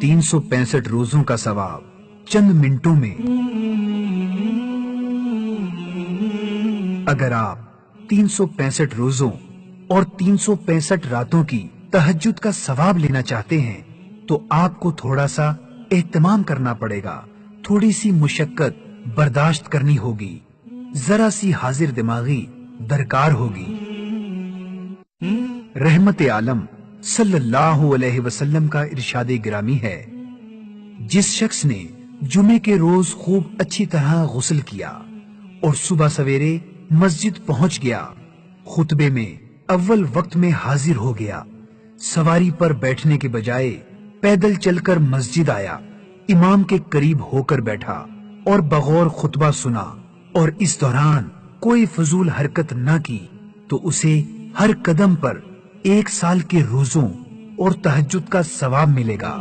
365 روزوں کا ثواب چند منٹوں میں۔ اگر آپ 365 روزوں اور 365 راتوں کی تہجد کا ثواب لینا چاہتے ہیں تو آپ کو تھوڑا سا اہتمام کرنا پڑے گا، تھوڑی سی مشقت برداشت کرنی ہوگی، ذرا سی حاضر دماغی درکار ہوگی۔ رحمت عالم صلی اللہ علیہ وسلم کا ارشاد گرامی ہے، جس شخص نے جمعے کے روز خوب اچھی طرح غسل کیا اور صبح سویرے مسجد پہنچ گیا، خطبے میں اول وقت میں حاضر ہو گیا، سواری پر بیٹھنے کے بجائے پیدل چل کر مسجد آیا، امام کے قریب ہو کر بیٹھا اور بغور خطبہ سنا اور اس دوران کوئی فضول حرکت نہ کی، تو اسے ہر قدم پر 1 سال کے روزوں اور تہجد کا ثواب ملے گا۔